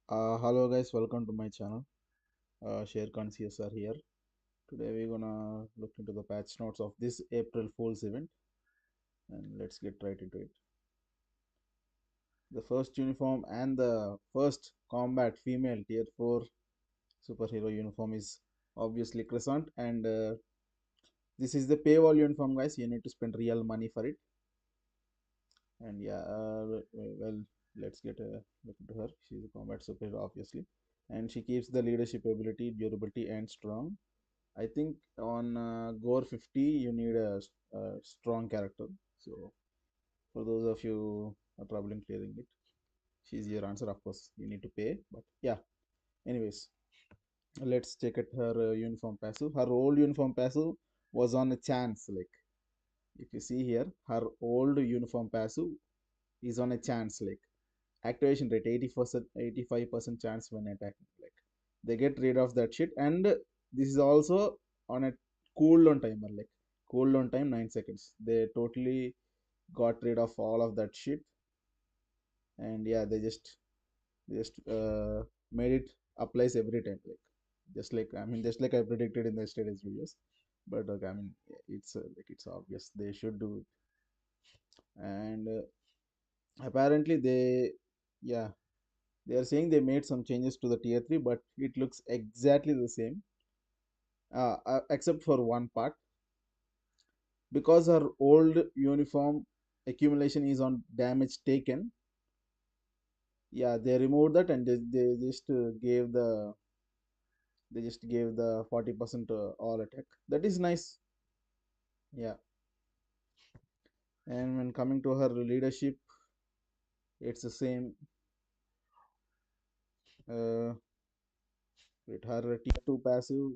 Hello guys, welcome to my channel. Share conscious are here. Today we're gonna look into the patch notes of this April Fool's event, and let's get right into it. The first uniform and the first combat female tier 4 superhero uniform is obviously Crescent, and this is the paywall uniform, guys. You need to spend real money for it. And yeah, well, let's get a look into her. She's a combat superhero, obviously, and she keeps the leadership ability, durability, and strong. I think on Gore 50 you need a strong character. So for those of you who are trouble in clearing it, she's your answer. Of course, you need to pay, but yeah. Anyways, let's check at her uniform passive. Her old uniform passive was on a chance. Like if you see here, her old uniform passive is on a chance. Like activation rate 80%, 85% chance when attacking. Like they get rid of that shit, and this is also on a cooldown timer. Like cooldown time 9 seconds. They totally got rid of all of that shit, and yeah, they just made it applies every time. Like just like I predicted in the yesterday's videos. But okay, I mean, it's like it's obvious they should do it. And apparently yeah, they are saying they made some changes to the tier 3, but it looks exactly the same, except for one part. Because her old uniform accumulation is on damage taken, yeah, they removed that, and they just gave the 40% all attack. That is nice. Yeah. And when coming to her leadership, it's the same. With her tier 2 passive,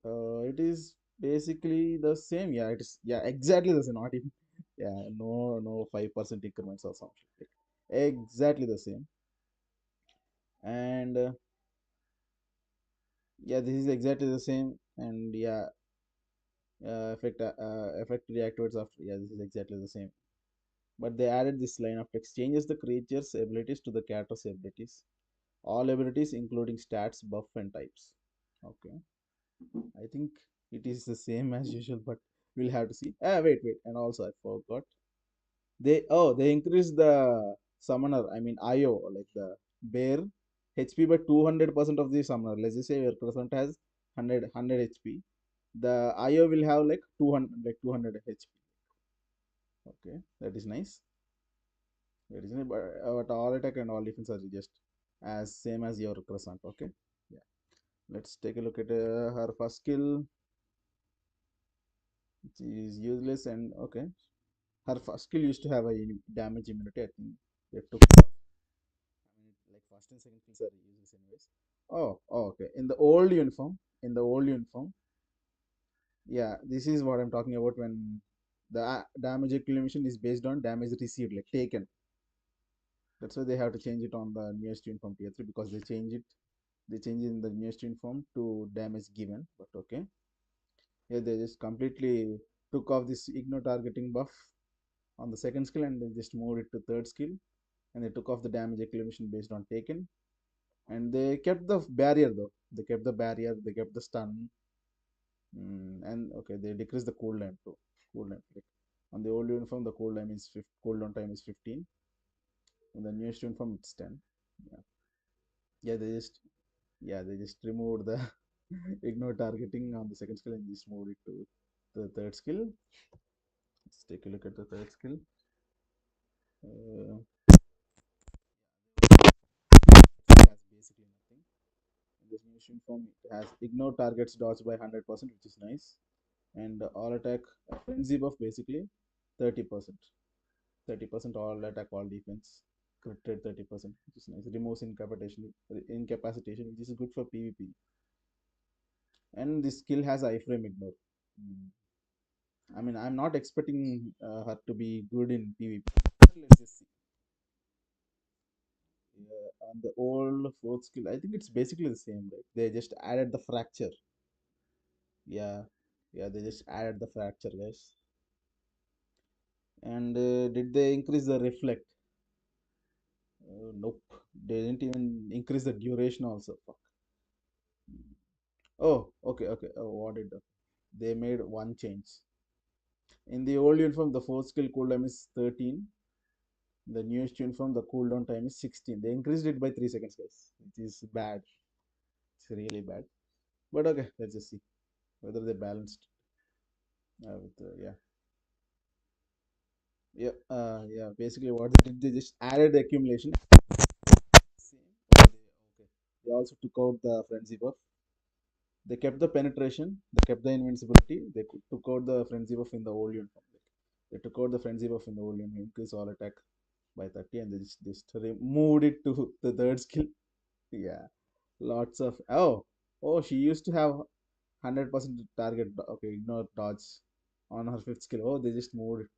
it is basically the same. Yeah, it is. Yeah, exactly the same. Not even. Yeah, no 5% increments or something. Like, exactly the same. And yeah, this is exactly the same. And yeah, effect reactivates after. Yeah, this is exactly the same. But they added this line of text: changes the creature's abilities to the character's abilities. All abilities, including stats, buff, and types. Okay, I think it is the same as usual, but we'll have to see. Wait, and also I forgot. They increased the summoner. I mean IO, like the bear HP by 200% of the summoner. Let's just say your Crescent has 100 HP. The IO will have like 200 HP. Okay, that is nice. That is nice. But all attack and all defense are just as same as your Crescent. Okay, yeah. Let's take a look at her first skill. She is useless, and okay. Her first skill used to have a damage immunity. I think they took it off. I mean, like first and second skills are useless anyways. Okay. In the old uniform, yeah, this is what I'm talking about when the damage accumulation is based on damage received, like taken. That's why they have to change it on the newest uniform tier 3 because they change it in the newest uniform to damage given. But okay, yeah, they just completely took off this ignore targeting buff on the second skill, and they just moved it to third skill, and they took off the damage accumulation based on taken, and they kept the barrier though. They kept the barrier, they kept the stun, and okay, they decreased the cooldown too. Cooldown, like on the old uniform, the cooldown time is 15. In the newest uniform, it's 10. Yeah, yeah, they just removed the ignore targeting on the second skill and just moved it to the third skill. Let's take a look at the third skill. Uh, it has basically nothing. In this new uniform, it has ignore targets dodge by 100%, which is nice, and all attack frenzy buff basically 30%. 30% all attack, all defense, crit rate 30%, which is nice. Removes incapacitation, which is good for PvP. And this skill has iframe ignore. Mm. I mean, I'm not expecting her to be good in PvP. Let's just see. On the old fourth skill, I think it's basically the same, right? They just added the fracture. Yeah, yeah, they just added the fracture, guys. And did they increase the reflect? Nope. They didn't even increase the duration also. Fuck. Oh, okay, okay. What did they made one change. In the old uniform, the fourth skill cooldown is 13. The newest uniform, the cooldown time is 16. They increased it by 3 seconds, guys. It is bad. It's really bad. But okay, let's just see whether they balanced with yeah. Yeah. Basically, what they did, they just added the accumulation. Same. Okay. They also took out the frenzy buff. They kept the penetration. They kept the invincibility. They took out the frenzy buff in the old uniform. They took out the frenzy buff in the old uniform. Increase all attack by 30, and they just removed it to the third skill. Yeah. Lots of oh, she used to have 100% target. Okay, ignore dodge on her fifth skill. Oh, they just moved it.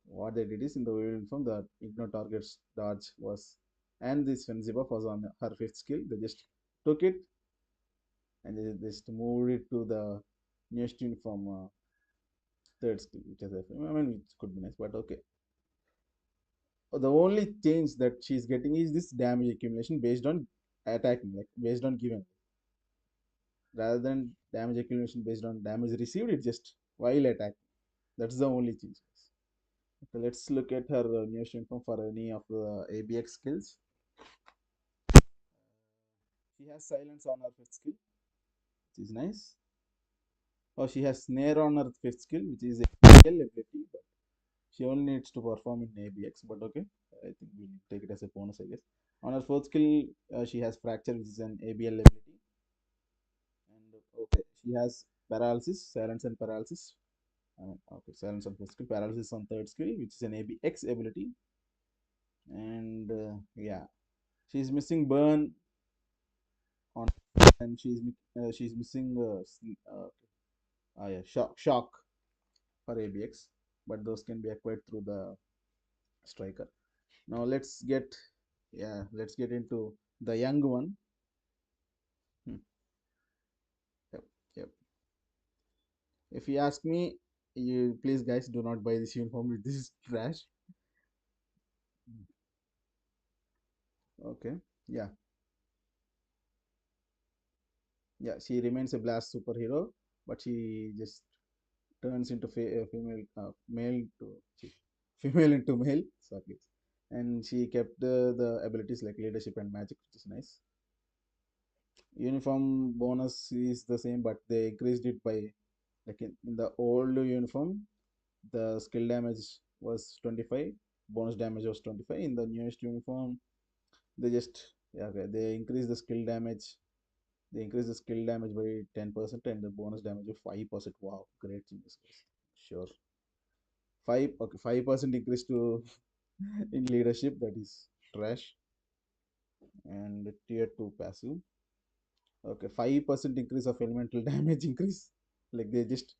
What they did is in the uniform, the ignore targets dodge was, and this frenzy buff was on her fifth skill. They just took it and they just moved it to the newest uniform third skill, which is I mean, which could be nice, but okay. The only change that she's getting is this damage accumulation based on attacking, like based on given, rather than damage accumulation based on damage received. It just while attack. That's the only change. Okay, let's look at her newest uniform for any of the ABX skills. She has silence on her fifth skill, which is nice. Oh, she has snare on her fifth skill, which is a skill ability, but she only needs to perform in ABX. But okay, I think we'll take it as a bonus, I guess. On her fourth skill, she has fracture, which is an ABL ability, and okay, she has paralysis, silence, and paralysis. Okay, silence on first skill, paralysis on third skill, which is an ABX ability, and yeah, she's missing burn on, and she's missing yeah, shock for ABX, but those can be acquired through the striker. Now let's get into the young one. Hmm. Yep, yep. If you ask me, you please guys do not buy this uniform. This is trash. Okay, yeah, yeah. She remains a blast superhero, but she just turns into female, male to female into male. Sorry, and she kept the abilities like leadership and magic, which is nice. Uniform bonus is the same, but they increased it by, like in the old uniform, the skill damage was 25, bonus damage was 25. In the newest uniform, they just yeah, okay, they increase the skill damage. They increase the skill damage by 10% and the bonus damage of 5%. Wow, great changes. Sure. 5% increase to in leadership, that is trash. And tier 2 passive. Okay, 5% increase of elemental damage increase. Like they just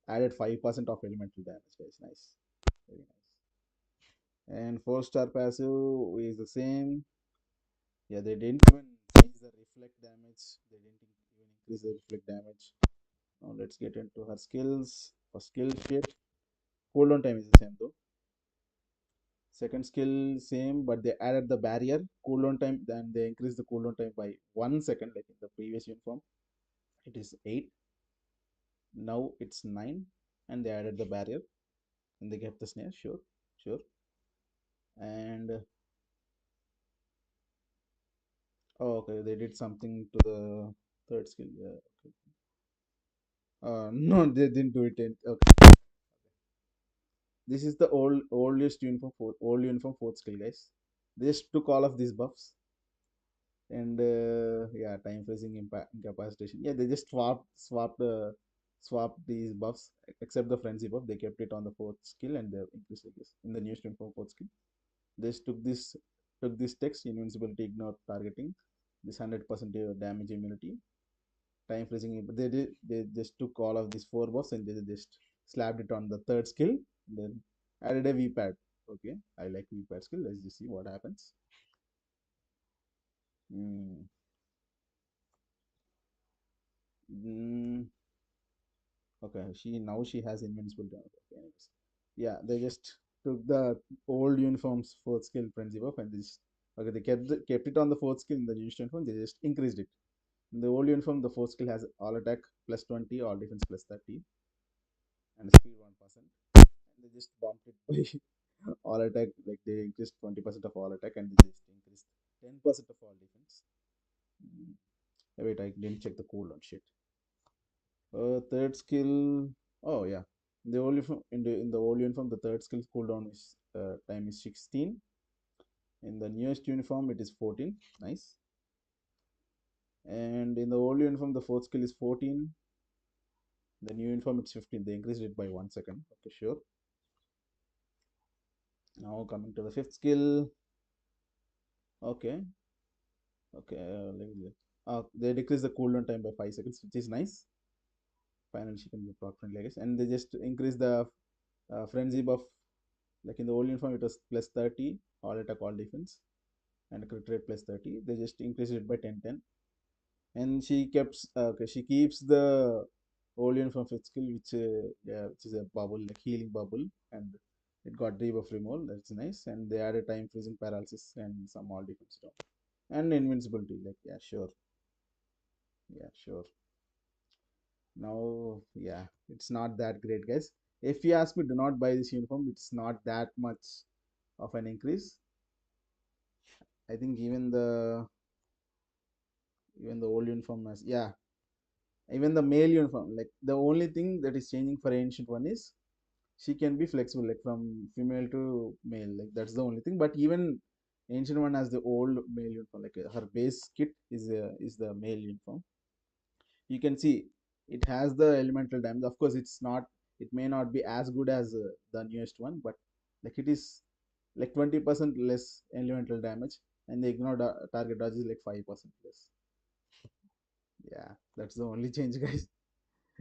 added 5% of elemental damage. That's nice. Very nice. And 4-star passive is the same. Yeah, they didn't even change the reflect damage. They didn't even increase the reflect damage. Now let's get into her skills. For skill kit, cooldown time is the same though. Second skill same, but they added the barrier cooldown time. Then they increased the cooldown time by 1 second, like in the previous uniform. It is 8. Now it's 9, and they added the barrier and they kept the snare. Sure, sure. And oh, okay, they did something to the third skill. Yeah, okay. No, they didn't do it. Okay, this is the oldest uniform for old uniform fourth skill, guys. They just took all of these buffs and yeah, time freezing, impact, incapacitation. Yeah, they just swapped these buffs except the frenzy buff. They kept it on the fourth skill and they increased, I guess, in the newest uniform fourth skill. They just took this text, invincibility, ignore targeting, this 100% damage immunity, time freezing. But they just took all of these four buffs and they just slapped it on the third skill. And then added a V-pad. Okay, I like V-pad skill. Let's just see what happens. Mm. Mm. Okay, she has invincibility. Okay, anyways. Yeah, they just took the old uniforms fourth skill frenzy buff and this. Okay, they kept it on the fourth skill in the new uniform. They just increased it. In the old uniform, the fourth skill has all attack plus 20, all defense plus 30, and speed 1%. And they just bumped it by all attack, like they increased 20% of all attack and they just increased 10% of all defense. Mm. Wait, I didn't check the cooldown shit. Third skill. Oh yeah, the old uniform in the old uniform, the third skill cooldown is time is 16. In the newest uniform, it is 14. Nice. And in the old uniform, the fourth skill is 14. The new uniform, it's 15. They increased it by 1 second. Okay, sure. Now coming to the fifth skill. Okay, okay. They decrease the cooldown time by 5 seconds, which is nice. Finally, she can be proc friendly, I guess. And they just increase the frenzy buff. Like in the old uniform, it was plus 30, all attack, all defense, and crit rate plus 30. They just increased it by 10. And she keeps the old uniform fifth skill, which is a bubble, like healing bubble, and it got debuff removal. That's nice. And they added time freezing, paralysis, and some all defense stuff, and invincibility. Like yeah, sure, yeah, sure. Now, yeah, it's not that great, guys. If you ask me, do not buy this uniform. It's not that much of an increase. I think even the old uniform has, yeah, even the male uniform, like the only thing that is changing for ancient one is she can be flexible, like from female to male, like that's the only thing. But even ancient one has the old male uniform, like her base kit is the male uniform. You can see it has the elemental damage. Of course, it may not be as good as the newest one, but like it is like 20% less elemental damage, and the ignore target dodge is like 5% less. Yeah, that's the only change, guys.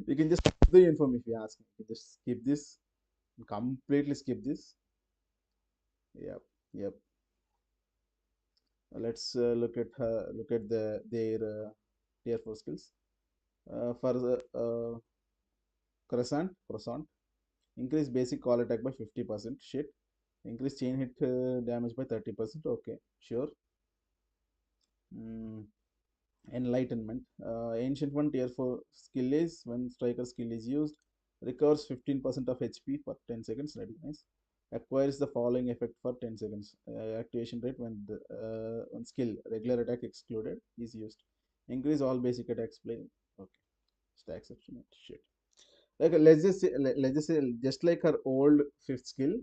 You can just skip the uniform if you ask me. You can just skip this, completely skip this. Yep, yep. Let's look at their tier 4 skills. For the Crescent, increase basic call attack by 50%. Shit. Increase chain hit damage by 30%. Okay, sure. Mm, Enlightenment. Ancient one tier 4 skill is when striker skill is used, recovers 15% of HP for 10 seconds. That is nice. Acquires the following effect for 10 seconds. Activation rate when skill regular attack excluded is used. Increase all basic attacks play. Okay. Stacks option. Shit. Like let's just say just like her old fifth skill,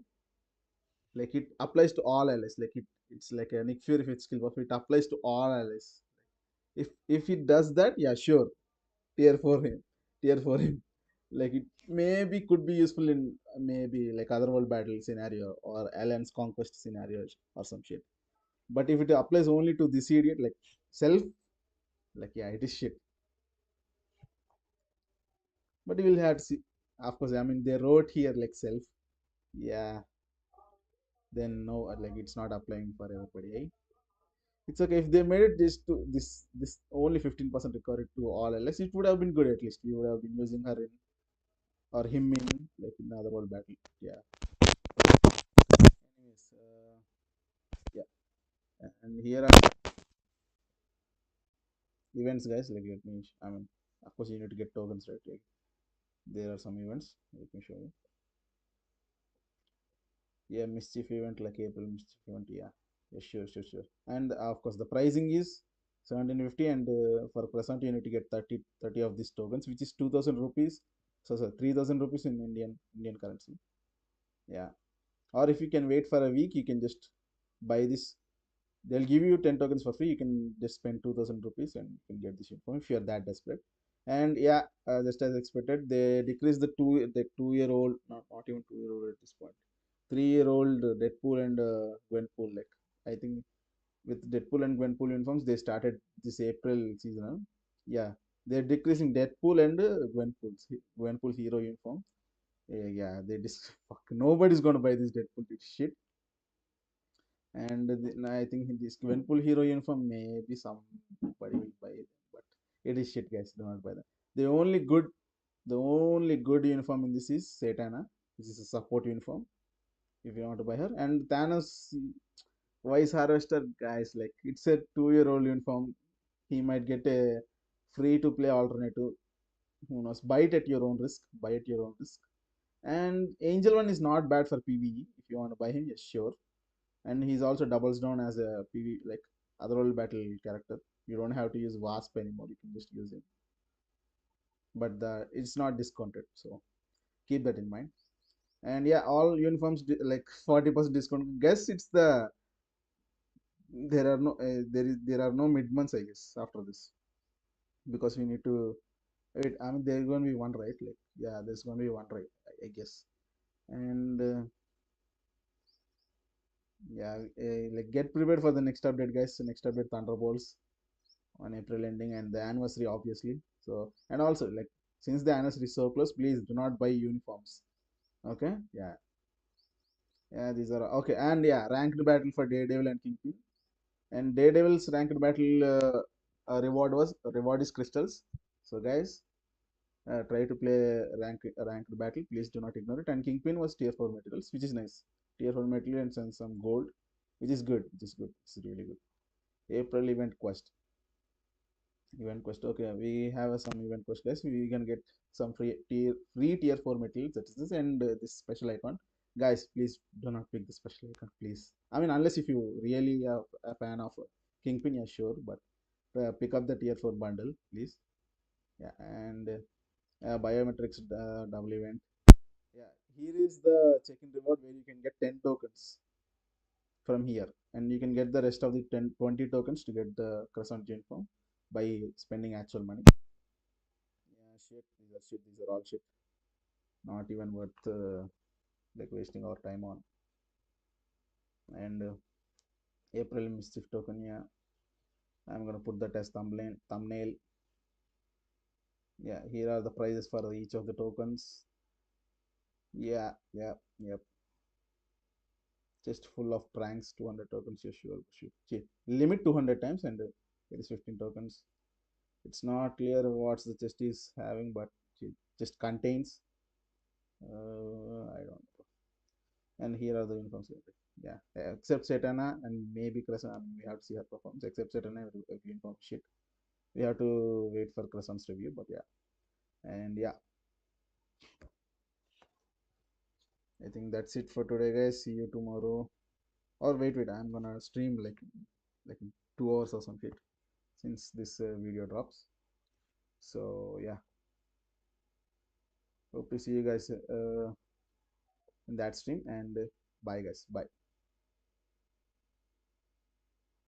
like it applies to all allies. Like it's like a Nick Fury fifth skill buff. It applies to all allies. If it does that, yeah, sure. Tier for him. Tier for him. Like it maybe could be useful in maybe like other world battle scenario or alliance conquest scenarios or some shit. But if it applies only to this idiot, like self, like yeah, it is shit. But you will have to see. Of course, I mean they wrote here like self. Yeah, then no, like it's not applying for everybody. Eh? It's okay if they made it this only 15% recovery to all else. It would have been good at least. We would have been using her in or him in like in other world battle. Yeah. Anyways, yeah. And here are events, guys. Like let me. I mean, of course you need to get tokens, right? Like there are some events. Let me show you. Yeah, mischief event like April mischief event. Yeah. Yeah, sure. And of course the pricing is 1750 and for present you need to get 30 of these tokens, which is 2000 rupees. So 3000 rupees in Indian currency. Yeah. Or if you can wait for a week, you can just buy this. They'll give you 10 tokens for free. You can just spend 2000 rupees and you can get this uniform if you're that desperate. And yeah, just as expected, they decreased the 2 year old, not even 2 year old at this point, 3 year old Deadpool and Gwenpool. Like I think with Deadpool and Gwenpool uniforms, they started this April season. Yeah, they're decreasing Deadpool and Gwenpool hero uniform. Yeah, they just fuck. Nobody's gonna buy this Deadpool shit. And I think this Gwenpool hero uniform maybe somebody will buy it, but it is shit, guys. Do not buy that. The only good uniform in this is Satana, which is a support uniform. if you want to buy her. And Thanos Vice Harvester, guys, like it's a 2-year-old uniform. He might get a free to play alternative. Who knows? Buy it at your own risk. Buy at your own risk. And Angel One is not bad for PvE. If you want to buy him, yes, sure. And he's also doubles down as a PvE, like otherworld battle character. You don't have to use Wasp anymore. You can just use him. But it's not discounted, so keep that in mind. And yeah, all uniforms like 40% discount. Guess it's the there are no mid months, I guess, after this, because we need to wait. I mean, there's going to be one, right? Like, yeah, there's going to be one, right? I guess. And yeah, like get prepared for the next update, guys. The next update, Thunderbolts on April ending, and the anniversary, obviously. So, and also, like, since the anniversary is so close, please do not buy uniforms. Okay? Yeah. Yeah, these are okay. And yeah, ranked battle for Daredevil and Kingpin. And Daredevil's ranked battle reward is crystals. So guys, try to play ranked battle. Please do not ignore it. And Kingpin was tier 4 materials, which is nice. Tier 4 materials and some gold, which is good. Which is good. It's really good. April event quest. Event quest. Okay, we have some event quest, guys. We can get some tier 4 materials. That is this, and this special icon. Guys, please do not pick the special icon, please. I mean, unless if you really are a fan of Kingpin, yeah, sure. But pick up the tier 4 bundle, please. Yeah, and biometrics double event. Yeah, here is the check-in reward where you can get 10 tokens from here, and you can get the rest of the 20 tokens to get the Crescent uniform by spending actual money. Yeah, shit. These are shit. These are all shit. Not even worth like wasting our time on. And April Mischief token. Yeah, I'm gonna put that as thumbnail. Thumbnail. Yeah, here are the prices for each of the tokens. Yeah, yeah, yep. Just full of pranks. 200 tokens. Yeah, sure, sure. See, limit 200 times, and it is 15 tokens. It's not clear what the chest is having, but it just contains. I don't know. And here are the uniforms. Yeah, except Satana and maybe Crescent. I mean, we have to see her performance. Except Satana, every uniform shit. We have to wait for Crescent's review, but yeah. And yeah, I think that's it for today, guys. See you tomorrow. Or wait, I'm gonna stream like in 2 hours or some shit since this video drops. So yeah, hope to see you guys in that stream, and bye, guys. Bye.